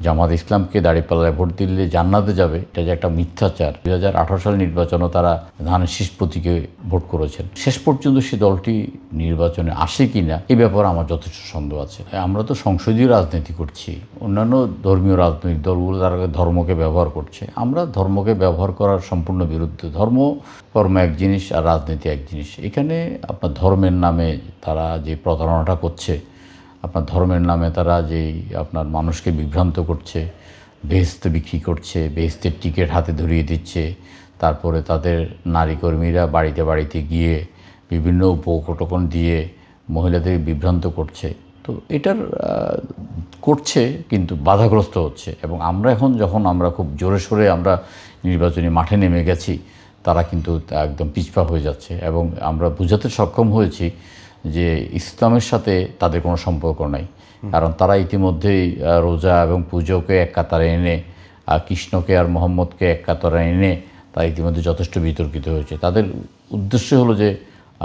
জামাত ইসলামকে দাঁড়িপাল্লায় ভোট দিলে জান্নাতে যাবে, এটা যে একটা মিথ্যাচার। 2018 সালের নির্বাচনও তারা ধানের শীষ প্রতীকে ভোট করেছেন। শেষ পর্যন্ত সে দলটি নির্বাচনে আসে কিনা এই ব্যাপারে আমার যথেষ্ট সন্দেহ আছে। আমরা তো সংসদীয় রাজনীতি করছি, অন্যান্য ধর্মীয় রাজনৈতিক দলগুলো তারা ধর্মকে ব্যবহার করছে। আমরা ধর্মকে ব্যবহার করার সম্পূর্ণ বিরুদ্ধে। কর্ম এক জিনিস আর রাজনীতি এক জিনিস। এখানে আপনার ধর্মের নামে তারা যে প্রতারণাটা করছে, আপনার ধর্মের নামে তারা যেই আপনার মানুষকে বিভ্রান্ত করছে, বেহেশত বিক্রি করছে, বেহেশতের টিকিট হাতে ধরিয়ে দিচ্ছে, তারপরে তাদের নারী কর্মীরা বাড়িতে বাড়িতে গিয়ে বিভিন্ন উপকটন দিয়ে মহিলাদের বিভ্রান্ত করছে। তো এটার করছে কিন্তু বাধাগ্রস্ত হচ্ছে। এবং আমরা যখন আমরা খুব জোরে সোরে আমরা নির্বাচনী মাঠে নেমে গেছি, তারা কিন্তু একদম পিছপা হয়ে যাচ্ছে। এবং আমরা বুঝাতে সক্ষম হয়েছি যে ইসলামের সাথে তাদের কোনো সম্পর্ক নাই। কারণ তারা ইতিমধ্যেই রোজা এবং পুজোকে এক কাতারে এনে কৃষ্ণকে আর মোহাম্মদকে এক কাতারে এনে তারা ইতিমধ্যে যথেষ্ট বিতর্কিত হয়েছে। তাদের উদ্দেশ্য হলো যে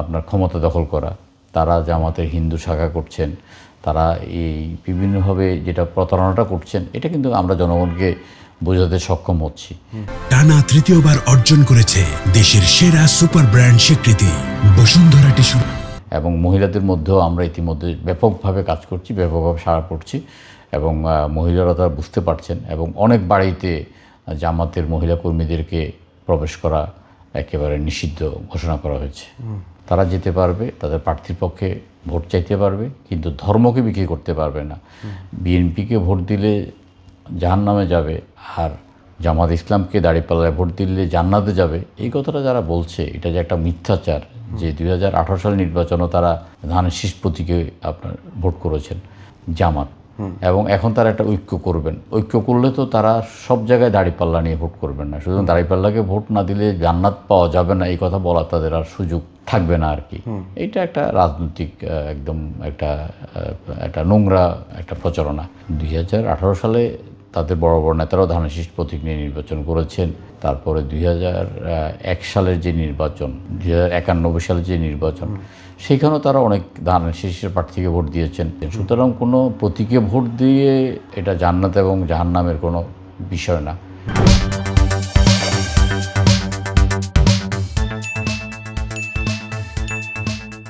আপনার ক্ষমতা দখল করা। তারা জামাতের হিন্দু শাখা করছেন, তারা এই বিভিন্নভাবে যেটা প্রতারণাটা করছেন, এটা কিন্তু আমরা জনগণকে বোঝাতে সক্ষম হচ্ছি। টানা তৃতীয়বার অর্জন করেছে দেশের সেরা সুপার ব্র্যান্ড স্বীকৃতি বসুন্ধরা টিস্যু। এবং মহিলাদের মধ্যেও আমরা ইতিমধ্যে ব্যাপকভাবে কাজ করছি, ব্যাপকভাবে সাড়া পড়ছি। এবং মহিলারা তারা বুঝতে পারছেন। এবং অনেক বাড়িতে জামাতের মহিলা কর্মীদেরকে প্রবেশ করা একেবারে নিষিদ্ধ ঘোষণা করা হয়েছে। তারা যেতে পারবে, তাদের প্রার্থীর পক্ষে ভোট চাইতে পারবে, কিন্তু ধর্মকে বিক্রি করতে পারবে না। বিএনপিকে ভোট দিলে জাহান্নামে যাবে, আর জামাত ইসলামকে দাঁড়িপাল্লায় ভোট দিলে জান্নাতে যাবে, এই কথাটা যারা বলছে এটা যে একটা মিথ্যাচার। যে 2018 সালের নির্বাচনও তারা ধানের শীষ প্রতীকে আপনার ভোট করেছেন জামাত। এবং এখন তারা একটা ঐক্য করবেন। ঐক্য করলে তো তারা সব জায়গায় দাঁড়িপাল্লা নিয়ে ভোট করবেন না। শুধু দাঁড়িপাল্লাকে ভোট না দিলে জান্নাত পাওয়া যাবে না এই কথা বলা তাদের আর সুযোগ থাকবে না আর কি। এটা একটা রাজনৈতিক একদম একটা নোংরা একটা প্রচারণা। 2018 সালে তাদের বড় বড় নেতারাও ধানের শীষ প্রতীক নিয়ে নির্বাচন করেছেন। তারপরে 2001 সালের যে নির্বাচন, 1991 সালের যে নির্বাচন, সেখানেও তারা অনেক ধানের শীষের প্রার্থীকে ভোট দিয়েছেন। সুতরাং কোনো প্রতীকে ভোট দিয়ে এটা জান্নাত এবং জাহান্নামের কোনো বিষয় না।